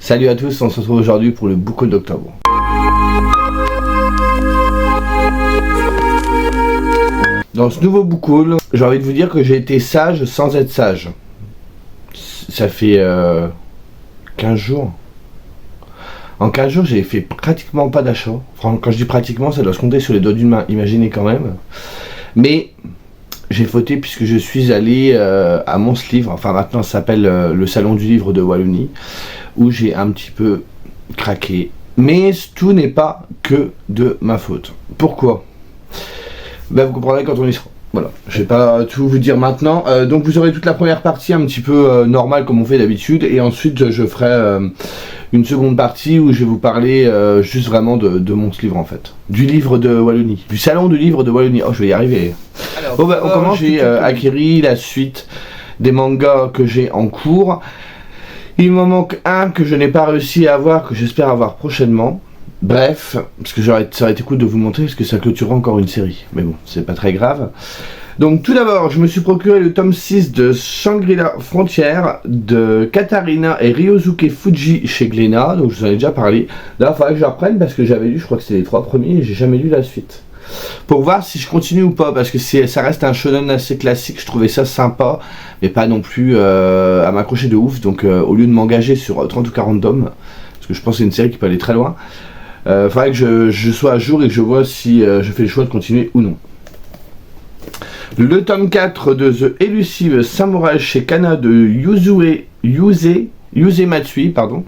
Salut à tous, on se retrouve aujourd'hui pour le book haul d'octobre. Dans ce nouveau book haul, j'ai envie de vous dire que j'ai été sage sans être sage. Ça fait 15 jours. En 15 jours, j'ai fait pratiquement pas d'achat. Enfin, quand je dis pratiquement, ça doit se compter sur les doigts d'une main, imaginez quand même. Mais j'ai fauté puisque je suis allé à Mons Livre, enfin maintenant ça s'appelle le Salon du Livre de Wallonie, où j'ai un petit peu craqué. Mais tout n'est pas que de ma faute. Pourquoi ? Ben, vous comprendrez quand on y sera. Voilà, je vais pas tout vous dire maintenant. Donc vous aurez toute la première partie un petit peu normale comme on fait d'habitude, et ensuite je ferai une seconde partie où je vais vous parler juste vraiment de mon livre en fait. Du livre de Wallonie, du salon du livre de Wallonie. Oh, je vais y arriver. Alors, bon, on commence. J'ai acquis la suite des mangas que j'ai en cours. Il m'en manque un que je n'ai pas réussi à avoir, que j'espère avoir prochainement. Bref, parce que ça aurait été cool de vous montrer, parce que ça clôturera encore une série. Mais bon, c'est pas très grave. Donc tout d'abord, je me suis procuré le tome 6 de Shangri-La Frontière de Katarina et Ryosuke Fuji chez Glénat. Donc je vous en ai déjà parlé. Là, il faudrait que je reprenne parce que j'avais lu, je crois que c'était les 3 premiers et j'ai jamais lu la suite. Pour voir si je continue ou pas, parce que ça reste un shonen assez classique, je trouvais ça sympa, mais pas non plus à m'accrocher de ouf. Donc au lieu de m'engager sur 30 ou 40 tomes, parce que je pense que c'est une série qui peut aller très loin, faudrait que je sois à jour et que je vois si je fais le choix de continuer ou non. Le tome 4 de The Elusive Samurai chez Kana de Yuze Matsui, pardon.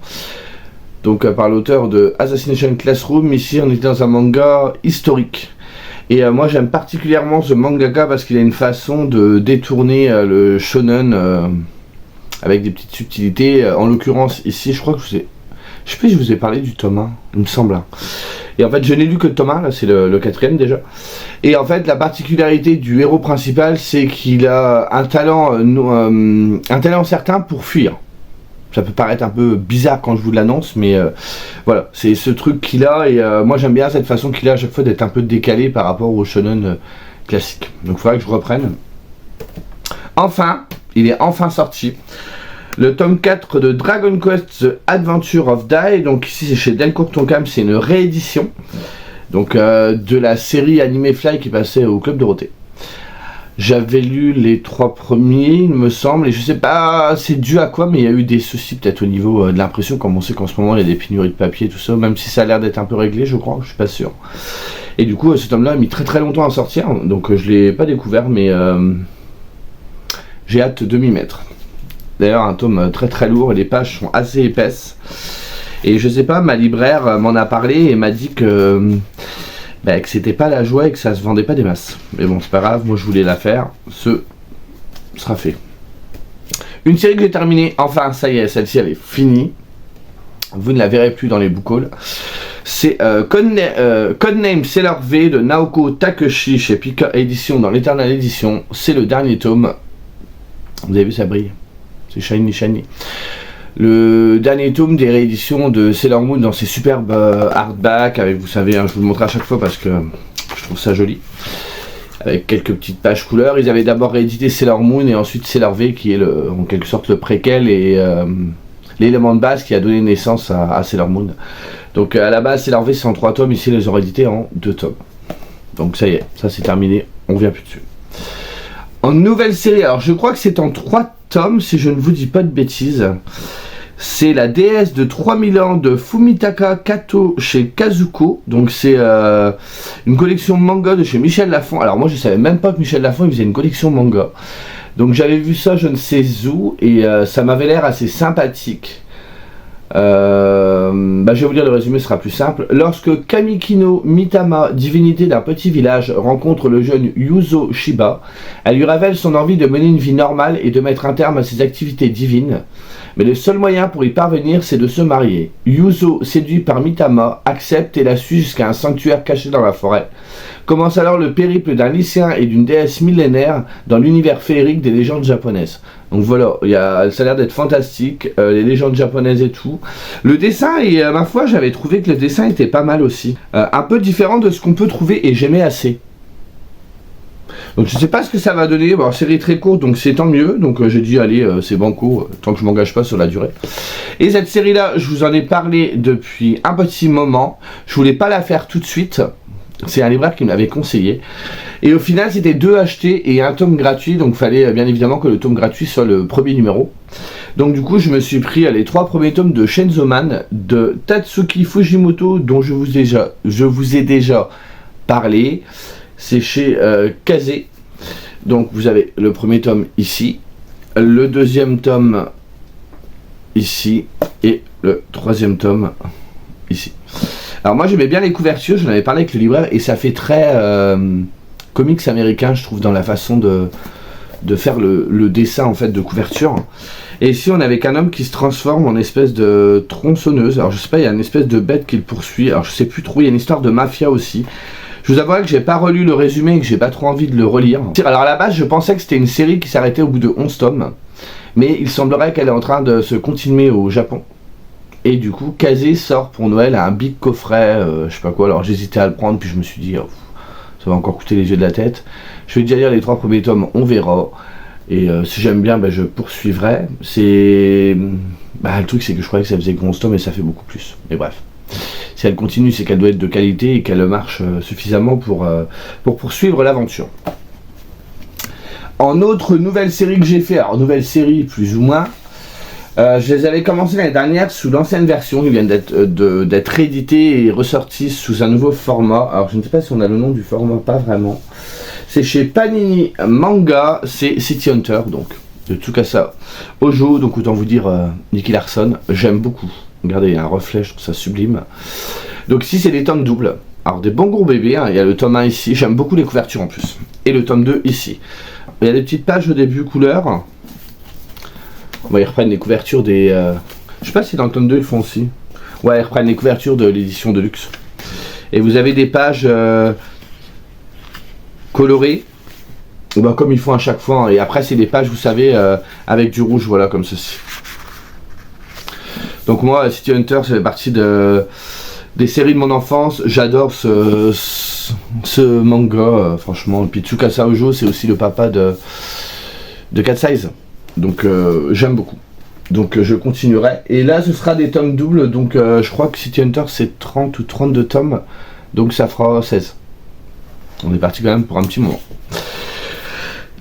Donc par l'auteur de Assassination Classroom. Ici on est dans un manga historique. Et moi j'aime particulièrement ce mangaka parce qu'il a une façon de détourner le shonen avec des petites subtilités. En l'occurrence ici, je crois que je sais pas si je vous ai parlé du tome 1, il me semble. Et en fait, je n'ai lu que le tome 1, là c'est le 4ème déjà. Et en fait, la particularité du héros principal, c'est qu'il a un talent certain pour fuir. Ça peut paraître un peu bizarre quand je vous l'annonce, mais voilà, c'est ce truc qu'il a. Et moi j'aime bien cette façon qu'il a à chaque fois d'être un peu décalé par rapport au shonen classique. Donc il faudrait que je reprenne. Enfin, il est enfin sorti. Le tome 4 de Dragon Quest The Adventure of Dai, donc ici c'est chez Delcourt Tonkam, c'est une réédition donc de la série animée Fly qui passait au Club Dorothée. J'avais lu les 3 premiers, il me semble, et je sais pas c'est dû à quoi, mais il y a eu des soucis peut-être au niveau de l'impression, comme on sait qu'en ce moment il y a des pénuries de papier et tout ça, même si ça a l'air d'être un peu réglé, je crois, je suis pas sûr. Et du coup ce tome-là a mis très très longtemps à sortir, donc je l'ai pas découvert, mais j'ai hâte de m'y mettre. D'ailleurs un tome très très lourd et les pages sont assez épaisses. Et je sais pas, ma libraire m'en a parlé et m'a dit que c'était pas la joie et que ça se vendait pas des masses. Mais bon, c'est pas grave, moi je voulais la faire, ce sera fait. Une série que j'ai terminée, enfin ça y est, celle-ci elle est finie. Vous ne la verrez plus dans les book hauls. C'est Codename Sailor V de Naoko Takeuchi chez Pika Édition dans l'Eternal Edition. C'est le dernier tome. Vous avez vu, ça brille. C'est shiny shiny. Le dernier tome des rééditions de Sailor Moon dans ces superbes hardbacks avec, vous savez, je vous le montre à chaque fois parce que je trouve ça joli, avec quelques petites pages couleurs. Ils avaient d'abord réédité Sailor Moon et ensuite Sailor V qui est en quelque sorte le préquel et l'élément de base qui a donné naissance à Sailor Moon. Donc à la base Sailor V c'est en 3 tomes, ici ils les ont réédités en 2 tomes. Donc ça y est, ça c'est terminé, on vient plus dessus. En nouvelle série, alors je crois que c'est en 3 tomes, si je ne vous dis pas de bêtises. C'est la déesse de 3000 ans de Fumitaka Kato chez Kazuko. Donc c'est une collection manga de chez Michel Lafon. Alors moi je savais même pas que Michel Lafon il faisait une collection manga. Donc j'avais vu ça je ne sais où et ça m'avait l'air assez sympathique. Je vais vous lire le résumé, ce sera plus simple. Lorsque Kamikino Mitama, divinité d'un petit village, rencontre le jeune Yuzo Shiba, elle lui révèle son envie de mener une vie normale et de mettre un terme à ses activités divines. Mais le seul moyen pour y parvenir, c'est de se marier. Yuzo, séduit par Mitama, accepte et la suit jusqu'à un sanctuaire caché dans la forêt. Commence alors le périple d'un lycéen et d'une déesse millénaire dans l'univers féerique des légendes japonaises. Donc voilà, ça a l'air d'être fantastique, les légendes japonaises et tout. Le dessin, et ma foi, j'avais trouvé que le dessin était pas mal aussi. Un peu différent de ce qu'on peut trouver, et j'aimais assez. Donc je sais pas ce que ça va donner. Bon, série très courte, donc c'est tant mieux. Donc j'ai dit allez, c'est banco, tant que je m'engage pas sur la durée. Et cette série là, je vous en ai parlé depuis un petit moment. Je voulais pas la faire tout de suite. C'est un libraire qui me l'avait conseillé. Et au final, c'était 2 achetés et un tome gratuit. Donc, il fallait bien évidemment que le tome gratuit soit le premier numéro. Donc, du coup, je me suis pris les 3 premiers tomes de Chainsaw Man de Tatsuki Fujimoto, dont je vous ai déjà parlé. C'est chez Kazé. Donc, vous avez le premier tome ici, le deuxième tome ici et le troisième tome ici. Alors moi j'aimais bien les couvertures, j'en avais parlé avec le libraire et ça fait très comics américain je trouve dans la façon de faire le dessin en fait de couverture. Et ici on avait qu'un homme qui se transforme en espèce de tronçonneuse. Alors je sais pas, il y a une espèce de bête qui le poursuit. Alors je sais plus trop, il y a une histoire de mafia aussi. Je vous avouerai que j'ai pas relu le résumé et que j'ai pas trop envie de le relire. Alors à la base je pensais que c'était une série qui s'arrêtait au bout de 11 tomes. Mais il semblerait qu'elle est en train de se continuer au Japon. Et du coup, Kazé sort pour Noël un big coffret, je sais pas quoi. Alors j'hésitais à le prendre, puis je me suis dit, oh, ça va encore coûter les yeux de la tête. Je vais déjà lire les 3 premiers tomes, on verra. Et si j'aime bien, je poursuivrai. C'est... le truc, c'est que je croyais que ça faisait 11 tomes et ça fait beaucoup plus. Mais bref. Si elle continue, c'est qu'elle doit être de qualité et qu'elle marche suffisamment pour poursuivre l'aventure. En autre nouvelle série que j'ai fait, alors nouvelle série plus ou moins, je les avais commencé l'année dernière sous l'ancienne version, ils viennent d'être réédités et ressortis sous un nouveau format. Alors je ne sais pas si on a le nom du format, pas vraiment. C'est chez Panini Manga, c'est City Hunter, donc de Tsukasa Ojo, donc autant vous dire Nicky Larson, j'aime beaucoup. Regardez, il y a un reflet, je trouve ça sublime. Donc ici c'est des tomes doubles. Alors des bons gros bébés, il y a le tome 1 ici, j'aime beaucoup les couvertures en plus. Et le tome 2 ici. Il y a des petites pages au début couleur. Ils reprennent les couvertures des... Je sais pas si dans le tome 2 ils font aussi. Ouais, ils reprennent les couvertures de l'édition de luxe. Et vous avez des pages colorées. Comme ils font à chaque fois. Et après c'est des pages, vous savez, avec du rouge, voilà, comme ceci. Donc moi, City Hunter, ça fait partie des séries de mon enfance. J'adore ce manga, franchement. Et puis Tsukasa Ojo, c'est aussi le papa de Cat Size. Donc j'aime beaucoup. Donc je continuerai. Et là ce sera des tomes doubles. Donc je crois que City Hunter c'est 30 ou 32 tomes. Donc ça fera 16. On est parti quand même pour un petit moment.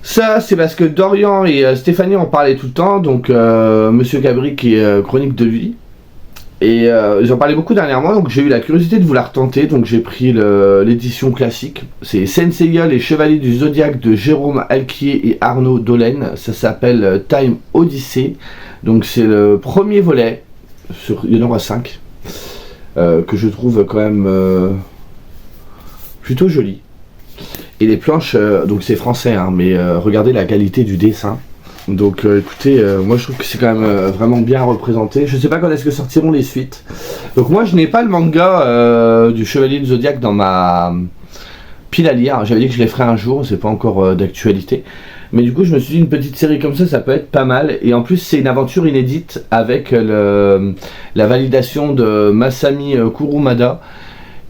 Ça c'est parce que Dorian et Stéphanie en parlaient tout le temps. Donc Monsieur Cabri qui est chronique de lui. Et j'en parlais beaucoup dernièrement, donc j'ai eu la curiosité de vous la retenter, donc j'ai pris l'édition classique. C'est Senseiya, les Chevaliers du Zodiaque de Jérôme Alquier et Arnaud Dolène. Ça s'appelle Time Odyssey. Donc c'est le premier volet, il y en aura 5, que je trouve quand même plutôt joli. Et les planches, donc c'est français, mais regardez la qualité du dessin. Donc écoutez, moi je trouve que c'est quand même vraiment bien représenté. Je sais pas quand est-ce que sortiront les suites. Donc moi je n'ai pas le manga du Chevalier du Zodiaque dans ma pile à lire. J'avais dit que je les ferais un jour, c'est pas encore d'actualité. Mais du coup je me suis dit une petite série comme ça peut être pas mal. Et en plus c'est une aventure inédite avec la validation de Masami Kurumada,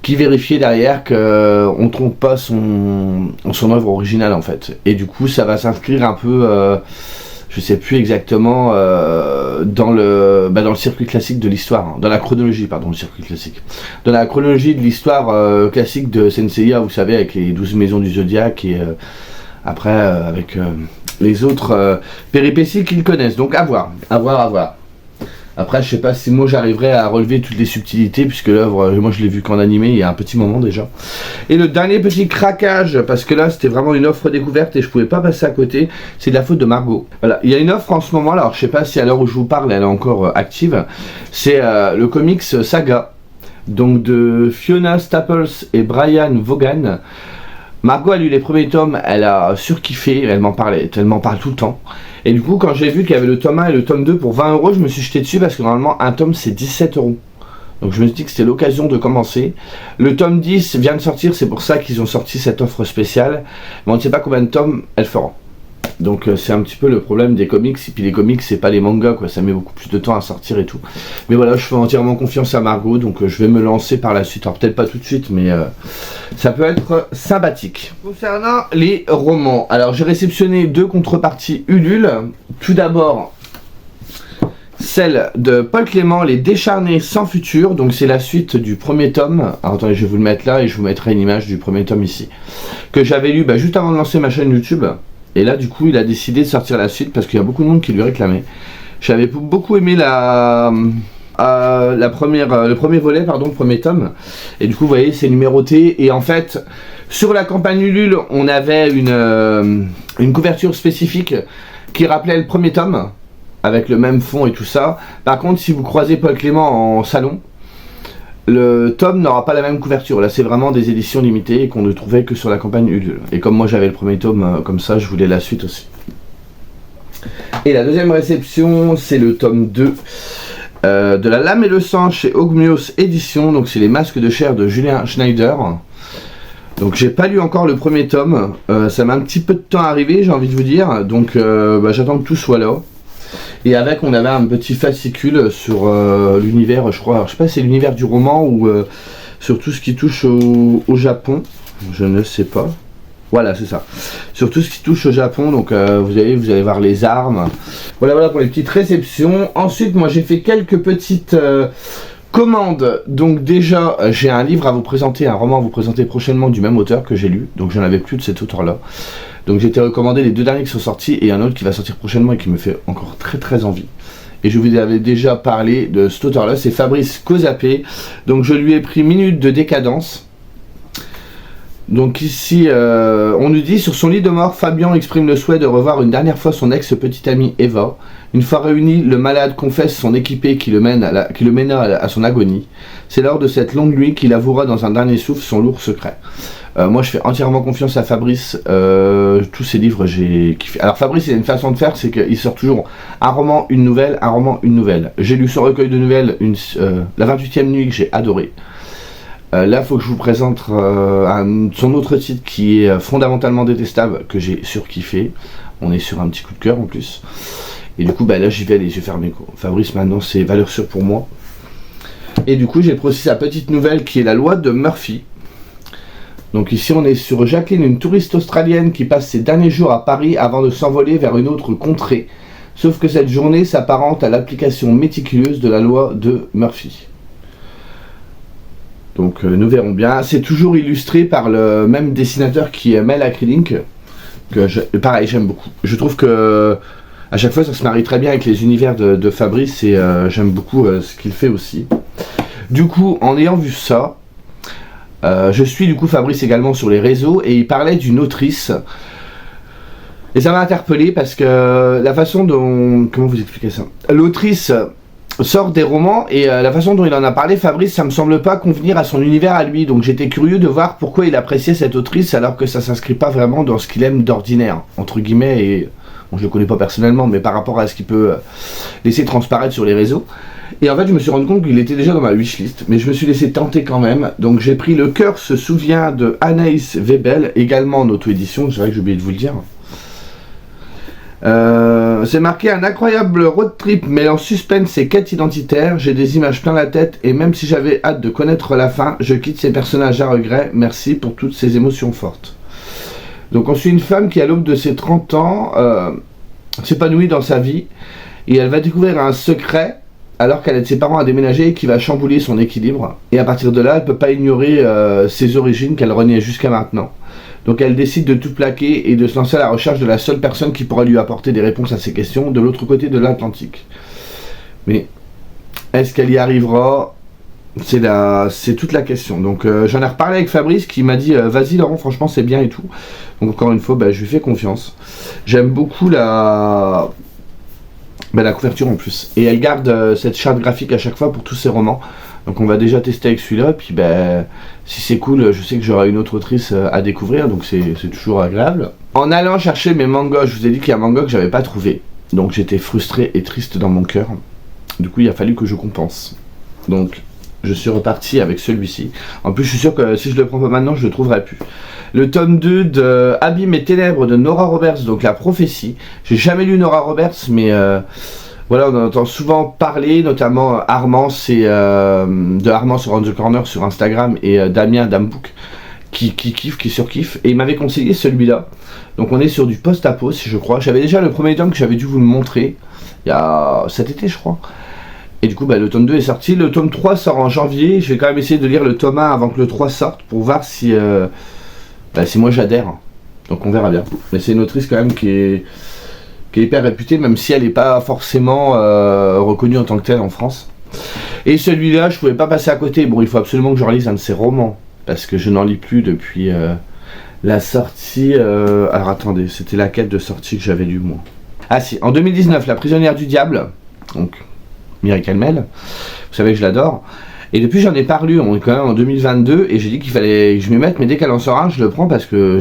qui vérifiait derrière qu'on ne trompe pas son œuvre originale en fait. Et du coup ça va s'inscrire un peu, je sais plus exactement, dans le circuit classique de l'histoire, dans la chronologie, pardon, le circuit classique. Dans la chronologie de l'histoire classique de Senseiya, vous savez, avec les 12 maisons du Zodiaque et après avec les autres péripéties qu'ils connaissent. Donc à voir. Après, je sais pas si moi j'arriverai à relever toutes les subtilités, puisque l'œuvre, moi je l'ai vu qu'en animé il y a un petit moment déjà. Et le dernier petit craquage, parce que là c'était vraiment une offre découverte et je pouvais pas passer à côté, c'est de la faute de Margot. Voilà, il y a une offre en ce moment, alors je sais pas si à l'heure où je vous parle elle est encore active, c'est le comics Saga, donc de Fiona Staples et Brian Vaughan. Margot a lu les premiers tomes, elle a surkiffé, elle m'en parle tout le temps. Et du coup, quand j'ai vu qu'il y avait le tome 1 et le tome 2 pour 20 €, je me suis jeté dessus parce que normalement un tome c'est 17 €. Donc je me suis dit que c'était l'occasion de commencer. Le tome 10 vient de sortir, c'est pour ça qu'ils ont sorti cette offre spéciale. Mais on ne sait pas combien de tomes elle fera. Donc c'est un petit peu le problème des comics, et puis les comics c'est pas les mangas quoi, ça met beaucoup plus de temps à sortir et tout. Mais voilà, je fais entièrement confiance à Margot, donc je vais me lancer par la suite, alors peut-être pas tout de suite, mais ça peut être sympathique. Concernant les romans, alors j'ai réceptionné 2 contreparties Ulule. Tout d'abord, celle de Paul Clément, Les Décharnés sans futur, donc c'est la suite du premier tome. Alors attendez, je vais vous le mettre là et je vous mettrai une image du premier tome ici, que j'avais lu juste avant de lancer ma chaîne YouTube. Et là, du coup, il a décidé de sortir la suite parce qu'il y a beaucoup de monde qui lui réclamait. J'avais beaucoup aimé le premier volet, pardon, le premier tome. Et du coup, vous voyez, c'est numéroté. Et en fait, sur la campagne Ulule, on avait une couverture spécifique qui rappelait le premier tome, avec le même fond et tout ça. Par contre, si vous croisez Paul Clément en salon, le tome n'aura pas la même couverture. Là, c'est vraiment des éditions limitées et qu'on ne trouvait que sur la campagne Ulule. Et comme moi, j'avais le premier tome comme ça, je voulais la suite aussi. Et la deuxième réception, c'est le tome 2 de La Lame et le Sang chez Ogmios Éditions. Donc, c'est Les Masques de chair de Julien Schneider. Donc, j'ai pas lu encore le premier tome. Ça m'a un petit peu de temps à arriver, j'ai envie de vous dire. Donc, j'attends que tout soit là. Et avec, on avait un petit fascicule sur l'univers, je crois, alors, je sais pas si c'est l'univers du roman ou sur tout ce qui touche au Japon, je ne sais pas. Voilà, c'est ça. Sur tout ce qui touche au Japon, donc vous allez voir les armes. Voilà pour les petites réceptions. Ensuite, moi j'ai fait quelques petites commandes. Donc déjà, j'ai un livre à vous présenter, un roman à vous présenter prochainement du même auteur que j'ai lu. Donc j'en avais plus de cet auteur-là. Donc j'ai été recommandé les 2 derniers qui sont sortis et un autre qui va sortir prochainement et qui me fait encore très envie. Et je vous avais déjà parlé de cet auteur-là, c'est Fabrice Cozapé. Donc je lui ai pris Minute de décadence. Donc ici, on nous dit, sur son lit de mort, Fabien exprime le souhait de revoir une dernière fois son ex-petite amie Eva. Une fois réunis, le malade confesse son équipé qui le mena à son agonie. C'est lors de cette longue nuit qu'il avouera dans un dernier souffle son lourd secret. Moi je fais entièrement confiance à Fabrice, tous ses livres j'ai kiffé. Alors Fabrice il a une façon de faire, c'est qu'il sort toujours un roman, une nouvelle, un roman, une nouvelle. J'ai lu son recueil de nouvelles, la 28e nuit que j'ai adoré. Là il faut que je vous présente son autre titre qui est fondamentalement détestable, que j'ai surkiffé. On est sur un petit coup de cœur en plus. Et du coup là j'y vais les yeux fermés quoi. Fabrice maintenant c'est valeur sûre pour moi. Et du coup j'ai pris aussi sa petite nouvelle qui est La Loi de Murphy. Donc ici on est sur Jacqueline, une touriste australienne qui passe ses derniers jours à Paris avant de s'envoler vers une autre contrée. Sauf que cette journée s'apparente à l'application méticuleuse de la loi de Murphy. Donc nous verrons bien. C'est toujours illustré par le même dessinateur qui est Mel Acrylink. Pareil, j'aime beaucoup. Je trouve que à chaque fois ça se marie très bien avec les univers de Fabrice et j'aime beaucoup ce qu'il fait aussi. Du coup, en ayant vu ça, je suis du coup Fabrice également sur les réseaux et il parlait d'une autrice et ça m'a interpellé parce que la façon dont... Comment vous expliquer ça? L'autrice sort des romans et la façon dont il en a parlé, Fabrice, ça me semble pas convenir à son univers à lui, donc j'étais curieux de voir pourquoi il appréciait cette autrice alors que ça s'inscrit pas vraiment dans ce qu'il aime d'ordinaire, entre guillemets, et bon, je le connais pas personnellement mais par rapport à ce qu'il peut laisser transparaître sur les réseaux. Et en fait je me suis rendu compte qu'il était déjà dans ma wishlist, mais je me suis laissé tenter quand même. Donc j'ai pris Le cœur se souvient de Anaïs Webel, également en auto-édition, c'est vrai que j'ai oublié de vous le dire. C'est marqué un incroyable road trip mêlant suspense et quête identitaire. J'ai des images plein la tête et même si j'avais hâte de connaître la fin, je quitte ces personnages à regret. Merci pour toutes ces émotions fortes. Donc on suit une femme qui à l'aube de ses 30 ans s'épanouit dans sa vie et elle va découvrir un secret alors qu'elle aide ses parents à déménager qui va chambouler son équilibre. Et à partir de là, elle ne peut pas ignorer ses origines qu'elle reniait jusqu'à maintenant. Donc elle décide de tout plaquer et de se lancer à la recherche de la seule personne qui pourra lui apporter des réponses à ses questions de l'autre côté de l'Atlantique. Mais est-ce qu'elle y arrivera? C'est toute la question. Donc j'en ai reparlé avec Fabrice qui m'a dit vas-y Laurent, franchement c'est bien et tout. Donc encore une fois, je lui fais confiance. J'aime beaucoup la couverture en plus. Et elle garde cette charte graphique à chaque fois pour tous ses romans. Donc on va déjà tester avec celui-là. Puis si c'est cool, je sais que j'aurai une autre autrice à découvrir. Donc c'est toujours agréable. En allant chercher mes mangas, je vous ai dit qu'il y a un manga que j'avais pas trouvé. Donc j'étais frustré et triste dans mon cœur. Du coup il a fallu que je compense. Donc je suis reparti avec celui-ci. En plus, je suis sûr que si je le prends pas maintenant, je le trouverai plus. Le tome 2 de Abîme et Ténèbres de Nora Roberts, donc La Prophétie. J'ai jamais lu Nora Roberts, mais voilà, on en entend souvent parler, notamment Armand, c'est de Armand sur On The Corner sur Instagram et Damien Dambouk qui kiffe, qui surkiffe. Et il m'avait conseillé celui-là. Donc on est sur du post-apo, si je crois. J'avais déjà le premier tome que j'avais dû vous le montrer, il y a cet été, je crois. Et du coup, le tome 2 est sorti. Le tome 3 sort en janvier. Je vais quand même essayer de lire le tome 1 avant que le 3 sorte pour voir si, si moi j'adhère. Donc on verra bien. Mais c'est une autrice quand même qui est hyper réputée, même si elle n'est pas forcément reconnue en tant que telle en France. Et celui-là, je pouvais pas passer à côté. Bon, il faut absolument que je relise un de ses romans, parce que je n'en lis plus depuis la sortie... alors attendez, c'était la quête de sortie que j'avais lu moi. Ah si, en 2019, La Prisonnière du Diable, donc Mireille Calmel, vous savez que je l'adore. Et depuis j'en ai pas relu, on est quand même en 2022, et j'ai dit qu'il fallait que je m'y mette, mais dès qu'elle en sort un, je le prends parce que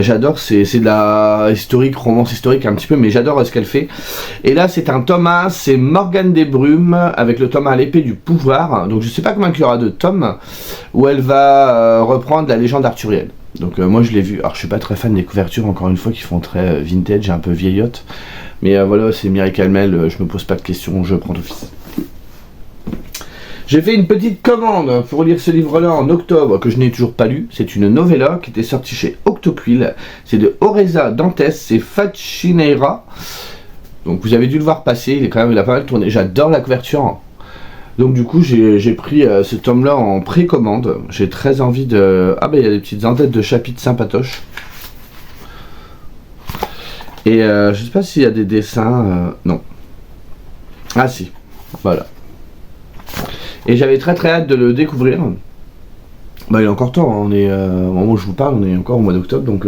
j'adore, c'est de la historique, romance historique un petit peu, mais j'adore ce qu'elle fait. Et là c'est un tome 1, c'est Morgane des Brumes, avec le tome 1 L'épée du pouvoir, donc je sais pas combien il y aura de tomes, où elle va reprendre la légende arthurienne. Donc moi je l'ai vu, alors je suis pas très fan des couvertures, encore une fois, qui font très vintage, un peu vieillotte. Mais voilà, c'est Mireille Calmel, je me pose pas de questions, je prends d'office. J'ai fait une petite commande pour lire ce livre-là en octobre, que je n'ai toujours pas lu. C'est une novella qui était sortie chez Octoquill. C'est de Oreza Dantes, c'est Facineira. Donc vous avez dû le voir passer, il a pas mal tourné. J'adore la couverture. Donc du coup j'ai pris ce tome-là en précommande. J'ai très envie de... Ah il y a des petites en-têtes de chapitres sympatoches. Et je sais pas s'il y a des dessins, non. Ah si, voilà. Et j'avais très hâte de le découvrir. Il est encore temps, hein. On est, au moment où je vous parle, on est encore au mois d'octobre, donc...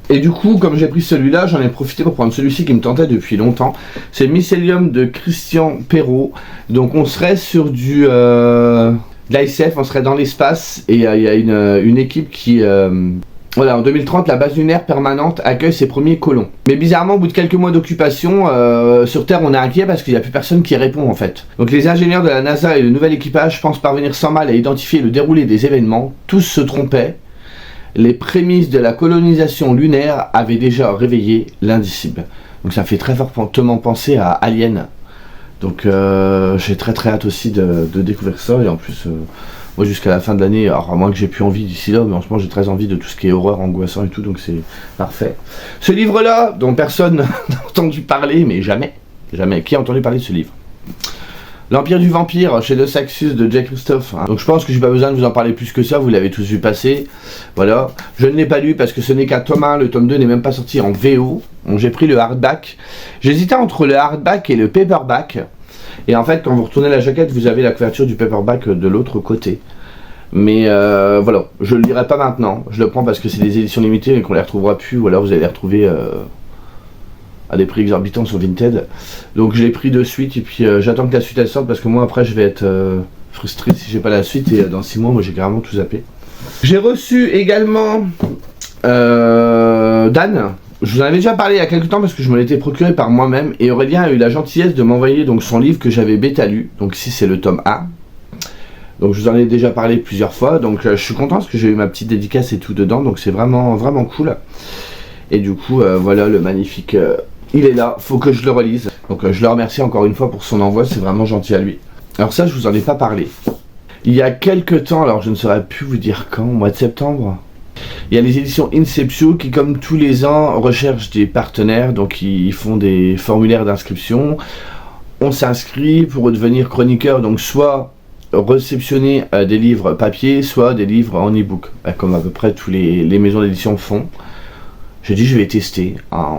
Et du coup, comme j'ai pris celui-là, j'en ai profité pour prendre celui-ci qui me tentait depuis longtemps. C'est Mycelium de Christian Perrault. Donc on serait sur du... de l'ASF, on serait dans l'espace, et il y a une équipe qui... Voilà, en 2030, la base lunaire permanente accueille ses premiers colons. Mais bizarrement, au bout de quelques mois d'occupation, sur Terre, on est inquiet parce qu'il n'y a plus personne qui répond en fait. Donc les ingénieurs de la NASA et le nouvel équipage pensent parvenir sans mal à identifier le déroulé des événements. Tous se trompaient. Les prémices de la colonisation lunaire avaient déjà réveillé l'indicible. Donc ça fait très fortement penser à Alien. Donc j'ai très hâte aussi de découvrir ça, et en plus... moi jusqu'à la fin de l'année, alors à moins que j'ai plus envie d'ici là, mais en ce moment j'ai très envie de tout ce qui est horreur, angoissant et tout, donc c'est parfait. Ce livre-là, dont personne n'a entendu parler, mais jamais, qui a entendu parler de ce livre? L'Empire du Vampire, chez Le Saxus de Jay Christophe. Donc je pense que j'ai pas besoin de vous en parler plus que ça, vous l'avez tous vu passer. Voilà. Je ne l'ai pas lu parce que ce n'est qu'un tome 1, le tome 2 n'est même pas sorti en VO. Donc j'ai pris le hardback. J'hésitais entre le hardback et le paperback. Et en fait, quand vous retournez la jaquette, vous avez la couverture du paperback de l'autre côté. Mais voilà, je le lirai pas maintenant. Je le prends parce que c'est des éditions limitées et qu'on les retrouvera plus. Ou alors vous allez les retrouver à des prix exorbitants sur Vinted. Donc je l'ai pris de suite et puis j'attends que la suite elle sorte parce que moi après je vais être frustré si j'ai pas la suite. Et dans 6 mois, moi j'ai carrément tout zappé. J'ai reçu également Dan. Je vous en avais déjà parlé il y a quelques temps parce que je me l'étais procuré par moi-même, et Aurélien a eu la gentillesse de m'envoyer donc son livre que j'avais bêta lu. Donc ici c'est le tome 1. Donc je vous en ai déjà parlé plusieurs fois, donc je suis content parce que j'ai eu ma petite dédicace et tout dedans, donc c'est vraiment cool. Et du coup voilà le magnifique, il est là, faut que je le relise. Donc je le remercie encore une fois pour son envoi, c'est vraiment gentil à lui. Alors ça je vous en ai pas parlé. Il y a quelques temps, alors je ne saurais plus vous dire quand, au mois de septembre. Il y a les éditions Inceptio qui, comme tous les ans, recherchent des partenaires, donc ils font des formulaires d'inscription. On s'inscrit pour devenir chroniqueur, donc soit réceptionner des livres papier, soit des livres en e-book, comme à peu près tous les maisons d'édition font. J'ai dit je vais tester, hein,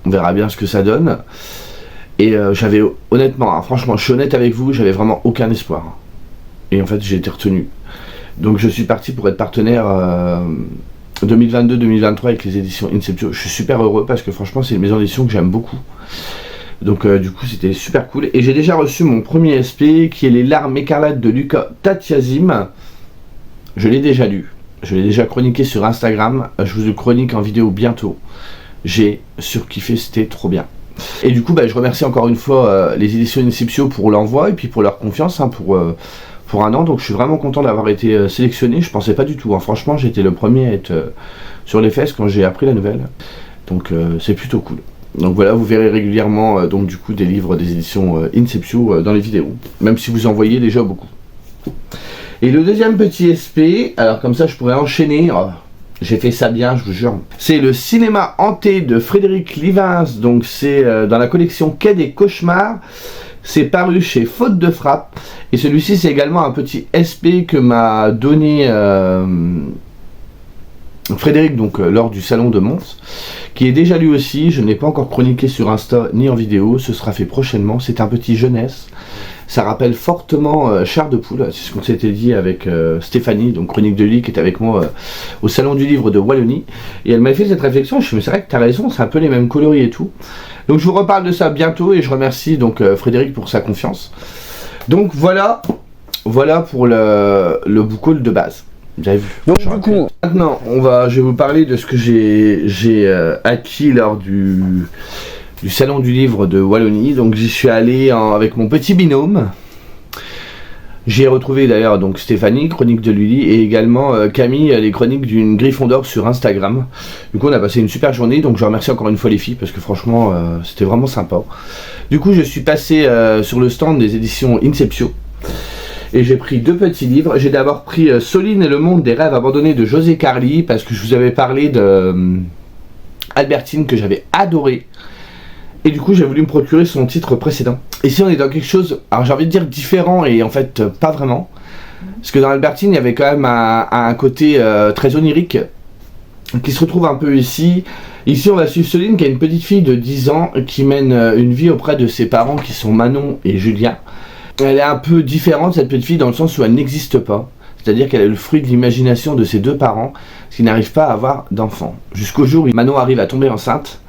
on verra bien ce que ça donne. Et j'avais honnêtement, hein, franchement, je suis honnête avec vous, j'avais vraiment aucun espoir. Et en fait j'ai été retenu. Donc je suis parti pour être partenaire 2022-2023 avec les éditions Inceptio. Je suis super heureux parce que franchement c'est une maison d'édition que j'aime beaucoup. Donc du coup c'était super cool. Et j'ai déjà reçu mon premier SP qui est Les Larmes écarlates de Lucas Tatiazim. Je l'ai déjà lu. Je l'ai déjà chroniqué sur Instagram. Je vous le chronique en vidéo bientôt. J'ai surkiffé, c'était trop bien. Et du coup je remercie encore une fois les éditions Inceptio pour l'envoi et puis pour leur confiance, hein, pour pour un an, donc je suis vraiment content d'avoir été sélectionné. Je pensais pas du tout, hein. Franchement j'étais le premier à être sur les fesses quand j'ai appris la nouvelle, donc c'est plutôt cool. Donc voilà, vous verrez régulièrement donc du coup des livres des éditions Inceptio dans les vidéos, même si vous en voyez déjà beaucoup. Et le deuxième petit SP, alors comme ça je pourrais enchaîner, oh, j'ai fait ça bien, je vous jure. C'est le cinéma hanté de Frédéric Livins, donc c'est dans la collection Quai des Cauchemars. C'est paru chez Faute de Frappe. Et celui-ci, c'est également un petit SP que m'a donné Frédéric, donc lors du salon de Mons, qui est déjà lu aussi. Je n'ai pas encore chroniqué sur Insta ni en vidéo. Ce sera fait prochainement. C'est un petit jeunesse. Ça rappelle fortement Chair de Poule. C'est ce qu'on s'était dit avec Stéphanie, donc chronique de lit, qui est avec moi au salon du livre de Wallonie. Et elle m'a fait cette réflexion. Je me suis dit, c'est vrai que tu as raison, c'est un peu les mêmes coloris et tout. Donc je vous reparle de ça bientôt et je remercie donc Frédéric pour sa confiance. Donc voilà pour le book haul de base. Vous avez vu. Donc du coup, maintenant je vais vous parler de ce que j'ai acquis lors du salon du livre de Wallonie. Donc j'y suis allé avec mon petit binôme. J'ai retrouvé d'ailleurs donc Stéphanie, chronique de Lully, et également Camille, les chroniques d'une Gryffondor sur Instagram. Du coup on a passé une super journée, donc je remercie encore une fois les filles parce que franchement c'était vraiment sympa. Du coup je suis passé sur le stand des éditions Inceptio et j'ai pris 2 petits livres. J'ai d'abord pris Soline et le monde des rêves abandonnés de José Carli, parce que je vous avais parlé de Albertine que j'avais adoré. Et du coup j'ai voulu me procurer son titre précédent. Ici on est dans quelque chose, alors j'ai envie de dire différent, et en fait pas vraiment. Parce que dans Albertine il y avait quand même un côté très onirique qui se retrouve un peu ici. Ici on va suivre Soline, qui est une petite fille de 10 ans qui mène une vie auprès de ses parents qui sont Manon et Julien. Elle est un peu différente, cette petite fille, dans le sens où elle n'existe pas. C'est-à-dire qu'elle est le fruit de l'imagination de ses 2 parents qui n'arrivent pas à avoir d'enfants. Jusqu'au jour où Manon arrive à tomber enceinte.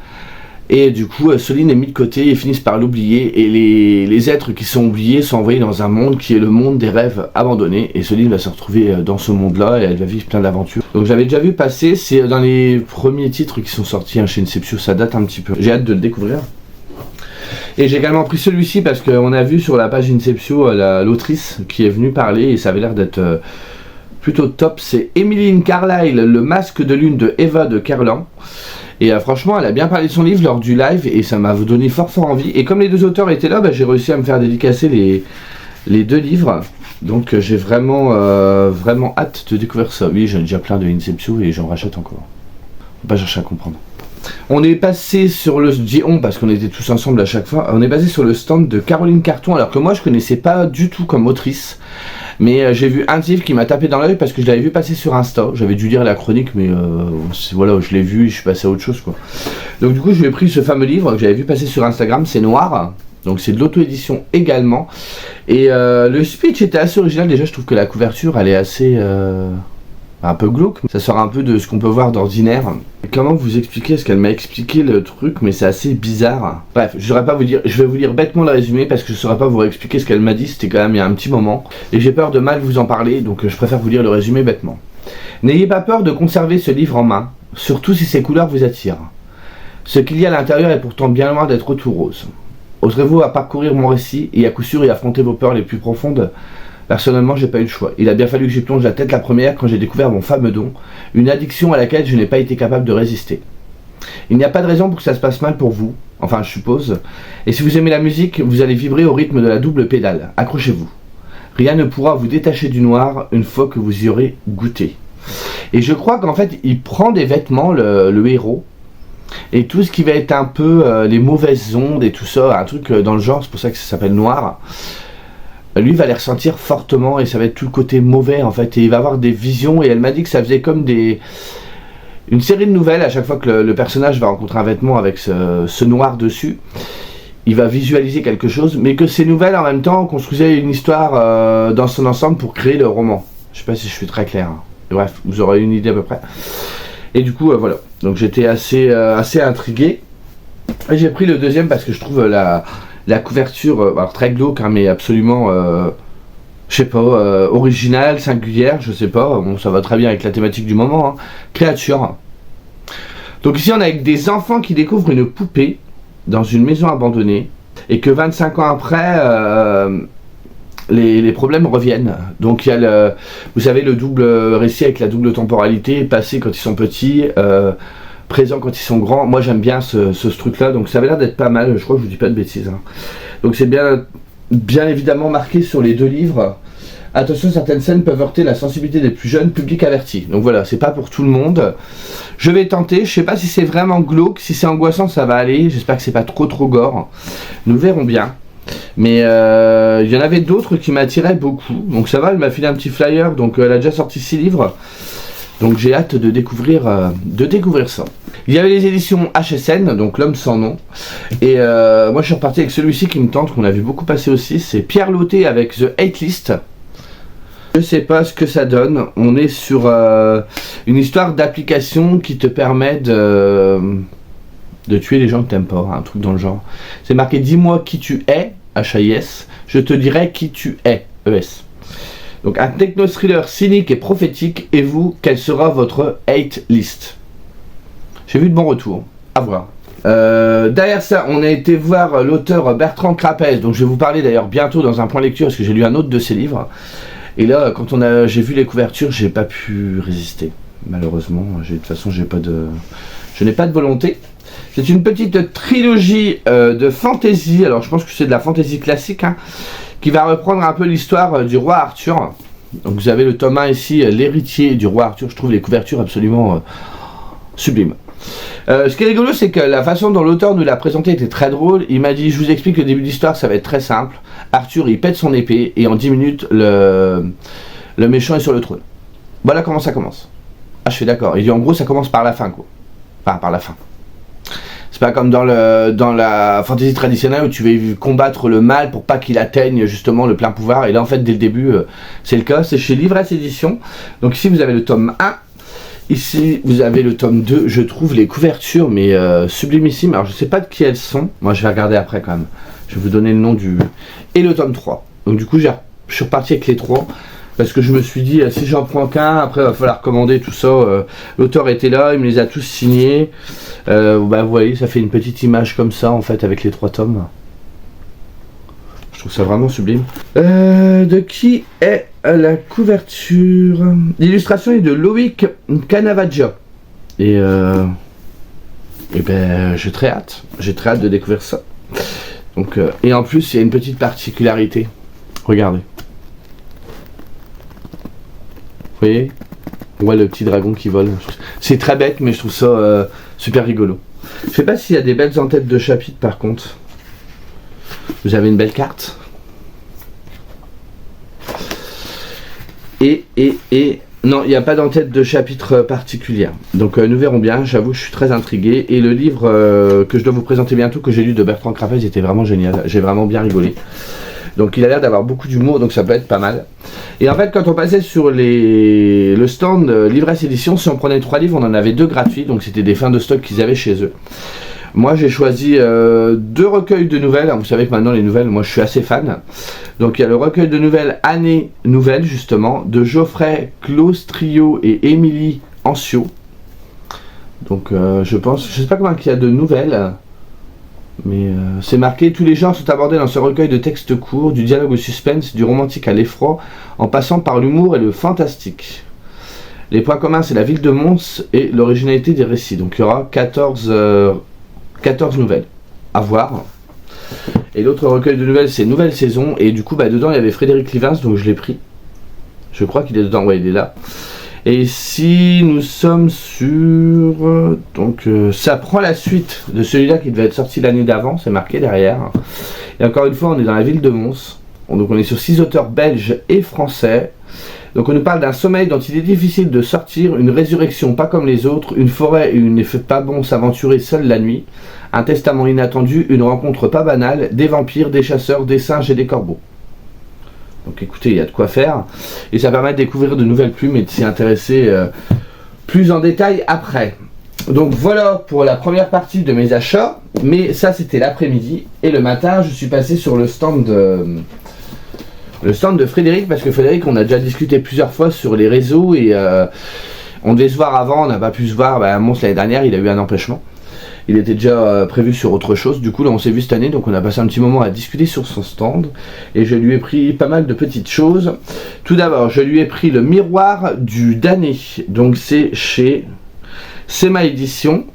Et du coup, Soline est mise de côté et finissent par l'oublier. Et les êtres qui sont oubliés sont envoyés dans un monde qui est le monde des rêves abandonnés. Et Soline va se retrouver dans ce monde-là et elle va vivre plein d'aventures. Donc j'avais déjà vu passer, c'est dans les premiers titres qui sont sortis chez Inceptio, ça date un petit peu. J'ai hâte de le découvrir. Et j'ai également pris celui-ci parce qu'on a vu sur la page Inceptio l'autrice qui est venue parler et ça avait l'air d'être plutôt top. C'est Emmeline Carlyle, Le masque de lune de Eva de Kerlan. Et franchement, elle a bien parlé de son livre lors du live et ça m'a donné fort envie. Et comme les 2 auteurs étaient là, j'ai réussi à me faire dédicacer les 2 livres. Donc j'ai vraiment hâte de découvrir ça. Oui, j'ai déjà plein de Inceptio et j'en rachète encore. Faut pas chercher à comprendre. On est passé sur le... parce qu'on était tous ensemble à chaque fois. On est basé sur le stand de Caroline Carton, alors que moi je connaissais pas du tout comme autrice. Mais j'ai vu un livre qui m'a tapé dans l'œil parce que je l'avais vu passer sur Insta. J'avais dû lire la chronique, mais voilà, je l'ai vu et je suis passé à autre chose, quoi. Donc du coup, je lui ai pris ce fameux livre que j'avais vu passer sur Instagram, c'est Noir. Donc c'est de l'auto-édition également. Et le speech était assez original. Déjà, je trouve que la couverture, elle est assez... un peu glauque. Ça sort un peu de ce qu'on peut voir d'ordinaire. Comment vous expliquer ce qu'elle m'a expliqué le truc, mais c'est assez bizarre. Bref, je vais vous lire bêtement le résumé parce que je ne saurais pas vous expliquer ce qu'elle m'a dit, c'était quand même il y a un petit moment. Et j'ai peur de mal vous en parler, donc je préfère vous lire le résumé bêtement. N'ayez pas peur de conserver ce livre en main, surtout si ses couleurs vous attirent. Ce qu'il y a à l'intérieur est pourtant bien loin d'être tout rose. Oserez-vous à parcourir mon récit et à coup sûr y affronter vos peurs les plus profondes ? Personnellement, j'ai pas eu le choix. Il a bien fallu que j'y plonge la tête la première quand j'ai découvert mon fameux don, une addiction à laquelle je n'ai pas été capable de résister. Il n'y a pas de raison pour que ça se passe mal pour vous, enfin je suppose, et si vous aimez la musique, vous allez vibrer au rythme de la double pédale. Accrochez-vous. Rien ne pourra vous détacher du noir une fois que vous y aurez goûté. Et je crois qu'en fait, il prend des vêtements, le héros, et tout ce qui va être un peu les mauvaises ondes et tout ça, un truc dans le genre, c'est pour ça que ça s'appelle Noir. Lui va les ressentir fortement et ça va être tout le côté mauvais en fait, et il va avoir des visions. Et elle m'a dit que ça faisait comme une série de nouvelles à chaque fois que le personnage va rencontrer un vêtement avec ce noir dessus. Il va visualiser quelque chose, mais que ces nouvelles en même temps construisaient une histoire dans son ensemble pour créer le roman. Je sais pas si je suis très clair, hein. Bref, vous aurez une idée à peu près. Et du coup voilà, donc j'étais assez intrigué. Et j'ai pris le deuxième parce que je trouve la couverture, alors très glauque, hein, mais absolument, je sais pas, originale, singulière, je sais pas, bon ça va très bien avec la thématique du moment, hein. Créature. Donc ici on a avec des enfants qui découvrent une poupée dans une maison abandonnée, et que 25 ans après, les problèmes reviennent. Donc il y a vous savez, le double récit avec la double temporalité, passé quand ils sont petits, présent quand ils sont grands. Moi j'aime bien ce truc-là, donc ça avait l'air d'être pas mal, je crois que je vous dis pas de bêtises. Hein. Donc c'est bien évidemment marqué sur les deux livres. Attention, certaines scènes peuvent heurter la sensibilité des plus jeunes, public averti. Donc voilà, c'est pas pour tout le monde. Je vais tenter, je sais pas si c'est vraiment glauque, si c'est angoissant ça va aller, j'espère que c'est pas trop gore. Nous verrons bien. Mais il y en avait d'autres qui m'attiraient beaucoup. Donc ça va, elle m'a filé un petit flyer, donc elle a déjà sorti 6 livres. Donc j'ai hâte de découvrir ça. Il y avait les éditions HSN, donc L'Homme sans nom. Et moi je suis reparti avec celui-ci qui me tente, qu'on a vu beaucoup passer aussi. C'est Pierre Lotté avec The Hate List. Je sais pas ce que ça donne. On est sur une histoire d'application qui te permet de tuer les gens que t'aimes pas, un truc dans le genre. C'est marqué dis-moi qui tu es, H-A-I-S, je te dirai qui tu es, E-S. Donc un techno-thriller cynique et prophétique, et vous, quelle sera votre hate list? J'ai vu de bons retours, à voir. Derrière ça, on a été voir l'auteur Bertrand Crapez, donc je vais vous parler d'ailleurs bientôt dans un point lecture, parce que j'ai lu un autre de ses livres. Et là, quand j'ai vu les couvertures, j'ai pas pu résister. Malheureusement, de toute façon, je n'ai pas de volonté. C'est une petite trilogie de fantasy. Alors, je pense que c'est de la fantasy classique, hein, qui va reprendre un peu l'histoire du roi Arthur. Donc, vous avez le tome 1 ici, l'héritier du roi Arthur. Je trouve les couvertures absolument sublimes. Ce qui est rigolo, c'est que la façon dont l'auteur nous l'a présenté était très drôle. Il m'a dit, je vous explique le début de l'histoire, ça va être très simple. Arthur, il pète son épée et en 10 minutes, le méchant est sur le trône. Voilà comment ça commence. Ah, je suis d'accord. Il dit, en gros, ça commence par la fin, quoi. Enfin, par la fin. C'est pas comme dans la fantasy traditionnelle où tu vas combattre le mal pour pas qu'il atteigne justement le plein pouvoir. Et là, en fait, dès le début, c'est le cas. C'est chez Livresse Édition. Donc ici, vous avez le tome 1. Ici, vous avez le tome 2. Je trouve les couvertures, mais sublimissimes. Alors, je sais pas de qui elles sont. Moi, je vais regarder après quand même. Je vais vous donner le nom du... Et le tome 3. Donc, du coup, je suis reparti avec les 3. Parce que je me suis dit, si j'en prends qu'un, après, il va falloir commander tout ça. L'auteur était là, il me les a tous signés. Vous voyez, ça fait une petite image comme ça, en fait, avec les 3 tomes. Je trouve ça vraiment sublime. De qui est la couverture? L'illustration est de Loïc Canavaggia. Et j'ai très hâte. J'ai très hâte de découvrir ça. Donc, et en plus, il y a une petite particularité. Regardez. Vous voyez? On voit le petit dragon qui vole. C'est très bête, mais je trouve ça super rigolo. Je sais pas s'il y a des belles en-têtes de chapitres par contre. Vous avez une belle carte. Et non, il n'y a pas d'en-tête de chapitre particulière. Donc nous verrons bien, j'avoue que je suis très intrigué. Et le livre que je dois vous présenter bientôt, que j'ai lu de Bertrand Crapez, était vraiment génial. J'ai vraiment bien rigolé. Donc il a l'air d'avoir beaucoup d'humour, donc ça peut être pas mal. Et en fait, quand on passait sur le stand Livresse Édition, si on prenait 3 livres, on en avait 2 gratuits. Donc c'était des fins de stock qu'ils avaient chez eux. Moi j'ai choisi 2 recueils de nouvelles. Alors, vous savez que maintenant les nouvelles, moi je suis assez fan. Donc il y a le recueil de nouvelles Année Nouvelle justement, de Geoffrey Claustrio et Émilie Ancio. Donc je sais pas comment il y a de nouvelles. Mais c'est marqué, tous les genres sont abordés dans ce recueil de textes courts, du dialogue au suspense, du romantique à l'effroi, en passant par l'humour et le fantastique. Les points communs, c'est la ville de Mons et l'originalité des récits. Donc il y aura 14 nouvelles à voir. Et l'autre recueil de nouvelles, c'est Nouvelle Saison. Et du coup, dedans, il y avait Frédéric Livins, donc je l'ai pris. Je crois qu'il est dedans, ouais, il est là. Et ici, nous sommes sur... Donc, ça prend la suite de celui-là qui devait être sorti l'année d'avant, c'est marqué derrière. Et encore une fois, on est dans la ville de Mons. Donc, on est sur 6 auteurs belges et français. Donc, on nous parle d'un sommeil dont il est difficile de sortir, une résurrection pas comme les autres, une forêt et une effet pas bon s'aventurer seul la nuit, un testament inattendu, une rencontre pas banale, des vampires, des chasseurs, des singes et des corbeaux. Donc écoutez, il y a de quoi faire. Et ça permet de découvrir de nouvelles plumes et de s'y intéresser plus en détail après. Donc voilà pour la première partie de mes achats. Mais ça c'était l'après-midi. Et le matin, je suis passé sur le stand de Frédéric. Parce que Frédéric, on a déjà discuté plusieurs fois sur les réseaux. Et on devait se voir avant, on n'a pas pu se voir. Mons l'année dernière, il a eu un empêchement. Il était déjà prévu sur autre chose. Du coup, là, on s'est vu cette année, donc on a passé un petit moment à discuter sur son stand. Et je lui ai pris pas mal de petites choses. Tout d'abord, je lui ai pris le miroir du damné. Donc, c'est chez Sema Édition.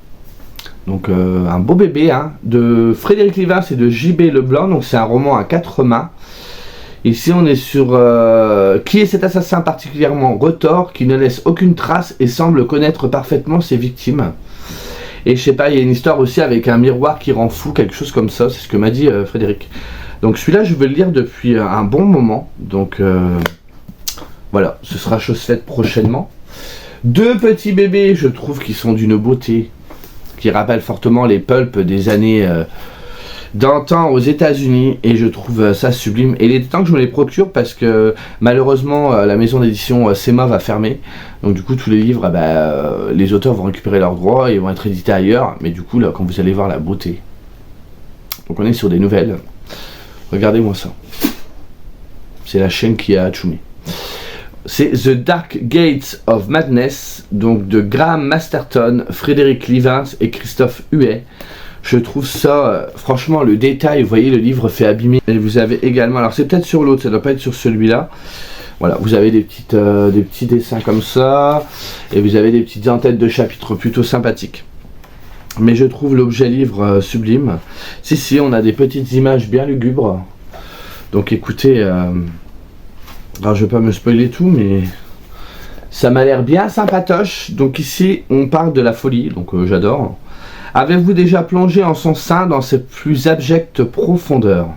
Donc, un beau bébé, hein, de Frédéric Livins et de J.B. Leblanc. Donc, c'est un roman à 4 mains. Ici, on est sur qui est cet assassin particulièrement retors qui ne laisse aucune trace et semble connaître parfaitement ses victimes. Et je sais pas, il y a une histoire aussi avec un miroir qui rend fou, quelque chose comme ça, c'est ce que m'a dit Frédéric. Donc celui-là, je veux le lire depuis un bon moment. Donc voilà, ce sera chose faite prochainement. 2 petits bébés, je trouve, qui sont d'une beauté, qui rappellent fortement les pulps des années d'antan aux États-Unis, et je trouve ça sublime. Et il est temps que je me les procure parce que malheureusement la maison d'édition Sema va fermer. Donc du coup tous les livres, les auteurs vont récupérer leurs droits et vont être édités ailleurs. Mais du coup là, quand vous allez voir la beauté, donc on est sur des nouvelles. Regardez-moi ça. C'est la chaîne qui a Hatsumi. C'est The Dark Gates of Madness, donc de Graham Masterton, Frédéric Livins et Christophe Huet. Je trouve ça, franchement, le détail, vous voyez, le livre fait abîmer. Et vous avez également, alors c'est peut-être sur l'autre, ça doit pas être sur celui-là. Voilà, vous avez des petits dessins comme ça, et vous avez des petites en-têtes de chapitres plutôt sympathiques. Mais je trouve l'objet livre sublime. Si, on a des petites images bien lugubres. Donc écoutez, alors je vais pas me spoiler tout, mais ça m'a l'air bien sympatoche. Donc ici, on parle de la folie, donc j'adore. Avez-vous déjà plongé en son sein dans ses plus abjectes profondeurs?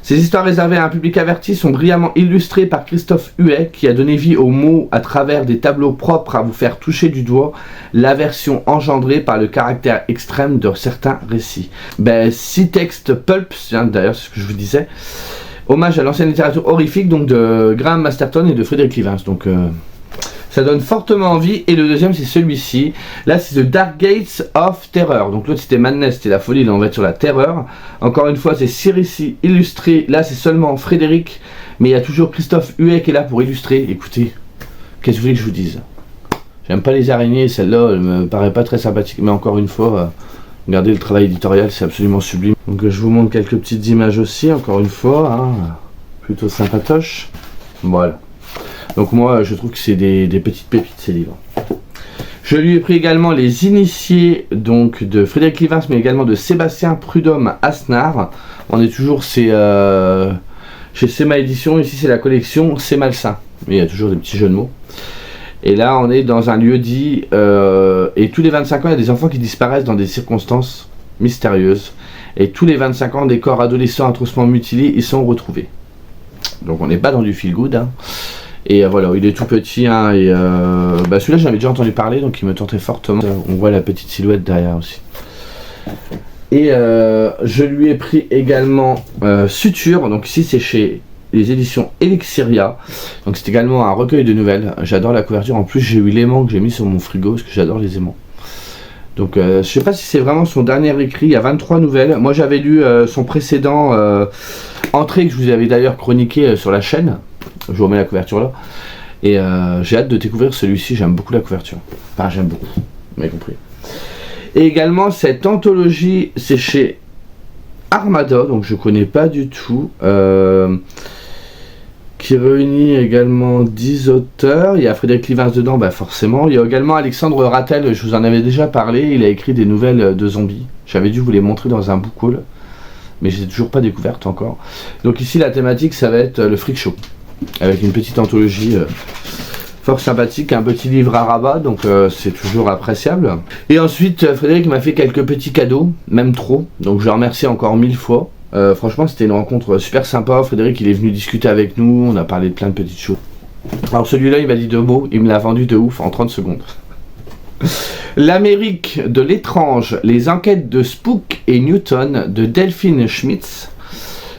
Ces histoires réservées à un public averti sont brillamment illustrées par Christophe Huet, qui a donné vie aux mots à travers des tableaux propres à vous faire toucher du doigt l'aversion engendrée par le caractère extrême de certains récits. 6 textes pulp, d'ailleurs c'est ce que je vous disais, hommage à l'ancienne littérature horrifique, donc de Graham Masterton et de Frédéric Livins. Donc ça donne fortement envie. Et le deuxième, c'est celui-ci. Là, c'est The Dark Gates of Terror. Donc l'autre, c'était Madness, c'était la folie. Là, on va être sur la terreur. Encore une fois, c'est 6 récits illustrés. Là, c'est seulement Frédéric. Mais il y a toujours Christophe Huet qui est là pour illustrer. Écoutez, qu'est-ce que vous voulez que je vous dise? J'aime pas les araignées. Celle-là, elle me paraît pas très sympathique. Mais encore une fois, regardez le travail éditorial, c'est absolument sublime. Donc je vous montre quelques petites images aussi. Encore une fois, hein, plutôt sympatoche. Voilà. Donc moi je trouve que c'est des petites pépites ces livres. Je lui ai pris également Les Initiés, donc de Frédéric Livins, mais également de Sébastien Prudhomme Asnard. On est toujours chez Sema Édition. Ici c'est la collection C'est Malsain, mais il y a toujours des petits jeux de mots. Et là on est dans un lieu dit et tous les 25 ans il y a des enfants qui disparaissent dans des circonstances mystérieuses, et tous les 25 ans des corps adolescents atrocement mutilés ils sont retrouvés. Donc on n'est pas dans du feel good, hein. Et voilà, il est tout petit, hein, et celui-là j'avais déjà entendu parler, donc il me tentait fortement. On voit la petite silhouette derrière aussi. Et je lui ai pris également Suture, donc ici c'est chez les éditions Elixiria. Donc c'est également un recueil de nouvelles. J'adore la couverture, en plus j'ai eu l'aimant que j'ai mis sur mon frigo, parce que j'adore les aimants. Donc je sais pas si c'est vraiment son dernier écrit, il y a 23 nouvelles. Moi j'avais lu son précédent Entrée, que je vous avais d'ailleurs chroniqué sur la chaîne. Je vous remets la couverture là. Et j'ai hâte de découvrir celui-ci, j'aime beaucoup la couverture. Enfin j'aime beaucoup, vous m'avez compris. Et également cette anthologie, c'est chez Armada, donc je connais pas du tout. Qui réunit également 10 auteurs. Il y a Frédéric Livins dedans, forcément. Il y a également Alexandre Rattel, je vous en avais déjà parlé. Il a écrit des nouvelles de zombies. J'avais dû vous les montrer dans un book haul, mais je les ai toujours pas découvertes encore. Donc ici la thématique ça va être le freak show, avec une petite anthologie fort sympathique, un petit livre à rabat, donc c'est toujours appréciable. Et ensuite Frédéric m'a fait quelques petits cadeaux, même trop, donc je le remercie encore 1000 fois. Franchement c'était une rencontre super sympa. Frédéric il est venu discuter avec nous, on a parlé de plein de petites choses. Alors celui-là il m'a dit 2 mots, il me l'a vendu de ouf en 30 secondes. L'Amérique de l'étrange, les enquêtes de Spook et Newton de Delphine Schmitz.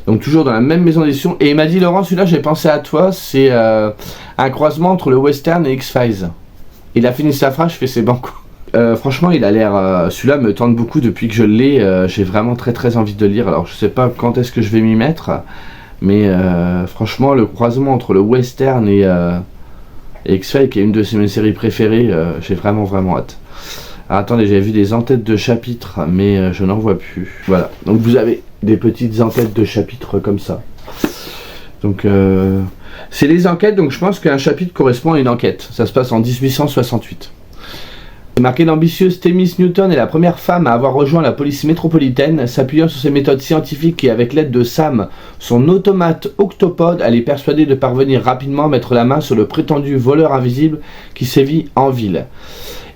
Donc toujours dans la même maison d'édition. Et il m'a dit Laurent, celui-là j'ai pensé à toi, c'est un croisement entre le western et X-Files. Il a fini sa phrase, je fais c'est banco. Franchement il a l'air, celui-là me tente beaucoup depuis que je l'ai, j'ai vraiment très envie de le lire. Alors je sais pas quand est-ce que je vais m'y mettre, mais franchement le croisement entre le western et X-Files, qui est une de mes séries préférées, j'ai vraiment hâte. Alors, attendez, j'avais vu des en-têtes de chapitres, mais je n'en vois plus. Voilà, donc vous avez des petites en-têtes de chapitres comme ça. Donc c'est les enquêtes, donc je pense qu'un chapitre correspond à une enquête. Ça se passe en 1868. C'est marqué: l'ambitieuse Thémis Newton est la première femme à avoir rejoint la police métropolitaine. S'appuyant sur ses méthodes scientifiques et avec l'aide de Sam, son automate octopode, elle est persuadée de parvenir rapidement à mettre la main sur le prétendu voleur invisible qui sévit en ville.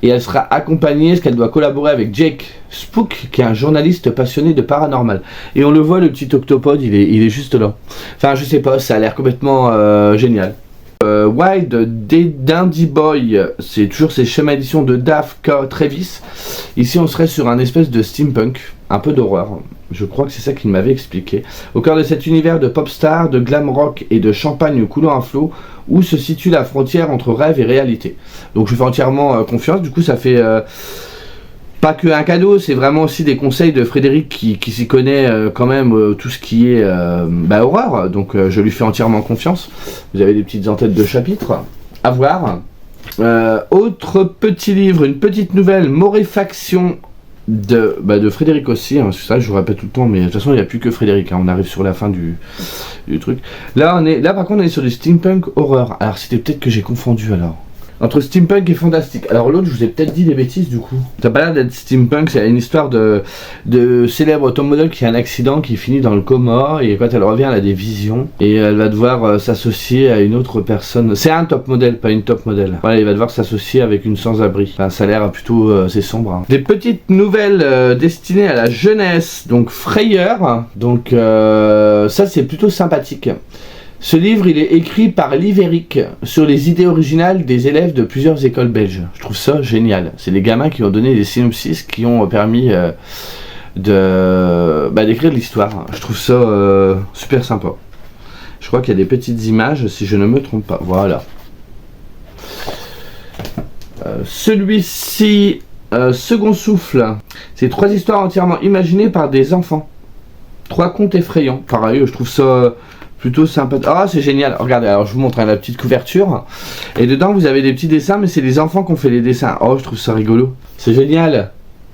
Et elle sera accompagnée, parce qu'elle doit collaborer avec Jake Spook, qui est un journaliste passionné de paranormal. Et on le voit, le petit octopode, il est juste là. Enfin, je sais pas, ça a l'air complètement génial. Wild Dandy Boy, c'est toujours ces schémas éditions de Dave K. Travis. Ici, on serait sur un espèce de steampunk, un peu d'horreur. Je crois que c'est ça qu'il m'avait expliqué. Au cœur de cet univers de pop star, de glam rock et de champagne coulant à flot, où se situe la frontière entre rêve et réalité. Donc je fais entièrement confiance. Du coup, ça fait pas que un cadeau, c'est vraiment aussi des conseils de Frédéric qui s'y connaît quand même tout ce qui est horreur. Donc je lui fais entièrement confiance. Vous avez des petites en-têtes de chapitres à voir. Autre petit livre, une petite nouvelle, Moréfaction de Frédéric aussi, hein, c'est ça je vous répète tout le temps, mais de toute façon il n'y a plus que Frédéric, hein, on arrive sur la fin du truc. Là par contre on est sur du steampunk horreur. Alors c'était peut-être que j'ai confondu alors entre steampunk et fantastique. Alors l'autre, je vous ai peut-être dit des bêtises du coup. Ça n'a pas l'air d'être steampunk, c'est une histoire de célèbre top model qui a un accident, qui finit dans le coma, et quand elle revient, elle a des visions, et elle va devoir s'associer à une autre personne. C'est un top model, pas une top model. Voilà, il va devoir s'associer avec une sans-abri. Enfin, ça a l'air plutôt assez sombre. Hein. Des petites nouvelles destinées à la jeunesse, donc Frayeur. Donc ça c'est plutôt sympathique. Ce livre, il est écrit par Liveric sur les idées originales des élèves de plusieurs écoles belges. Je trouve ça génial. C'est les gamins qui ont donné des synopsis qui ont permis d'écrire l'histoire. Je trouve ça super sympa. Je crois qu'il y a des petites images, si je ne me trompe pas. Voilà. Celui-ci, Second Souffle, c'est 3 histoires entièrement imaginées par des enfants. 3 contes effrayants. Pareil, je trouve ça plutôt sympa. Ah, c'est génial. Regardez, alors je vous montre la petite couverture. Et dedans, vous avez des petits dessins, mais c'est les enfants qui ont fait les dessins. Oh, je trouve ça rigolo. C'est génial.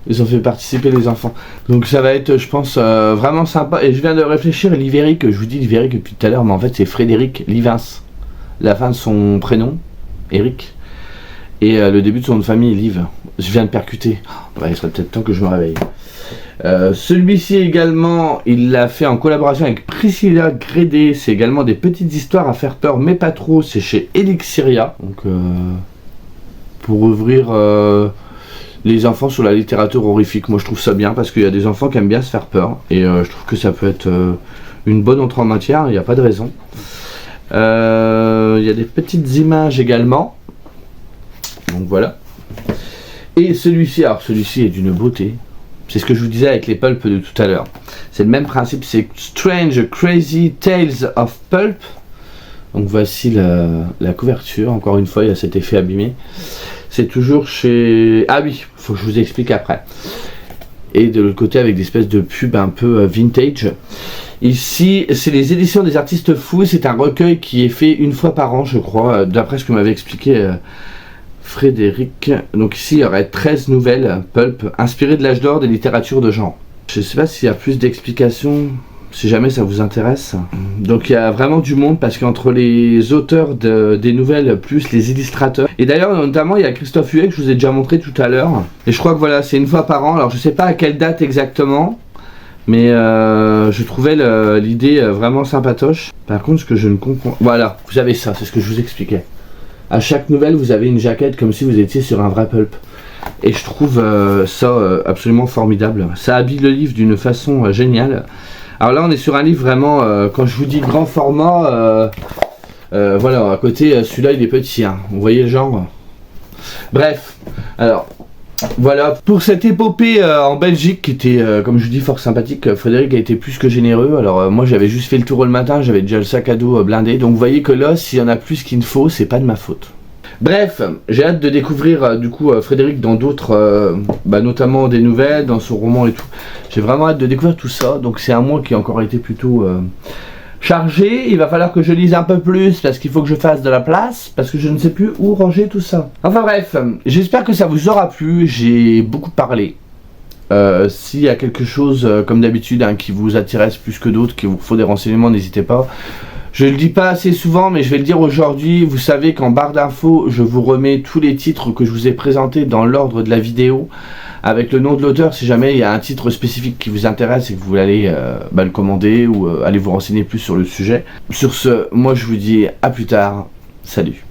Ils ont fait participer les enfants. Donc ça va être, je pense, vraiment sympa. Et je viens de réfléchir, Liveric, je vous dis Liveric depuis tout à l'heure, mais en fait c'est Frédéric Livens. La fin de son prénom, Eric. Et le début de son nom de famille, Liv. Je viens de percuter. Oh, il serait peut-être temps que je me réveille. Celui-ci également, il l'a fait en collaboration avec Priscilla Grédé. C'est également des petites histoires à faire peur, mais pas trop. C'est chez Elixiria. Donc, pour ouvrir les enfants sur la littérature horrifique, moi je trouve ça bien parce qu'il y a des enfants qui aiment bien se faire peur. Et je trouve que ça peut être une bonne entrée en matière. Il n'y a pas de raison. Il y a des petites images également. Donc voilà. Et celui-ci, alors celui-ci est d'une beauté. C'est ce que je vous disais avec les pulps de tout à l'heure. C'est le même principe, c'est Strange Crazy Tales of Pulp. Donc voici la couverture. Encore une fois, il y a cet effet abîmé. C'est toujours chez... Ah oui, il faut que je vous explique après. Et de l'autre côté, avec des espèces de pubs un peu vintage. Ici, c'est les éditions des artistes fous. C'est un recueil qui est fait une fois par an, je crois, d'après ce que m'avait expliqué Frédéric. Donc ici, il y aurait 13 nouvelles pulp inspirées de l'âge d'or des littératures de genre. Je ne sais pas s'il y a plus d'explications, si jamais ça vous intéresse. Donc il y a vraiment du monde parce qu'entre les auteurs des nouvelles plus les illustrateurs. Et d'ailleurs, notamment, il y a Christophe Huet que je vous ai déjà montré tout à l'heure. Et je crois que voilà, c'est une fois par an. Alors je ne sais pas à quelle date exactement. Mais je trouvais l'idée vraiment sympatoche. Par contre, ce que je ne comprends... Voilà, vous avez ça, c'est ce que je vous expliquais. À chaque nouvelle, vous avez une jaquette comme si vous étiez sur un vrai pulp. Et je trouve ça absolument formidable. Ça habille le livre d'une façon géniale. Alors là, on est sur un livre vraiment, quand je vous dis grand format, voilà, à côté, celui-là, il est petit. Hein. Vous voyez le genre? Bref, alors... Voilà, pour cette épopée en Belgique qui était, comme je vous dis, fort sympathique, Frédéric a été plus que généreux. Alors moi j'avais juste fait le tour le matin, j'avais déjà le sac à dos blindé. Donc vous voyez que là, s'il y en a plus qu'il ne faut, c'est pas de ma faute. Bref, j'ai hâte de découvrir du coup Frédéric dans d'autres, notamment des nouvelles, dans son roman et tout. J'ai vraiment hâte de découvrir tout ça. Donc c'est un mois qui a encore été plutôt chargé, il va falloir que je lise un peu plus parce qu'il faut que je fasse de la place, parce que je ne sais plus où ranger tout ça. Enfin bref, j'espère que ça vous aura plu, j'ai beaucoup parlé. S'il y a quelque chose, comme d'habitude, hein, qui vous intéresse plus que d'autres, qu'il vous faut des renseignements, n'hésitez pas. Je le dis pas assez souvent, mais je vais le dire aujourd'hui. Vous savez qu'en barre d'infos, je vous remets tous les titres que je vous ai présentés dans l'ordre de la vidéo, avec le nom de l'auteur, si jamais il y a un titre spécifique qui vous intéresse et que vous voulez aller le commander ou aller vous renseigner plus sur le sujet. Sur ce, moi je vous dis à plus tard. Salut.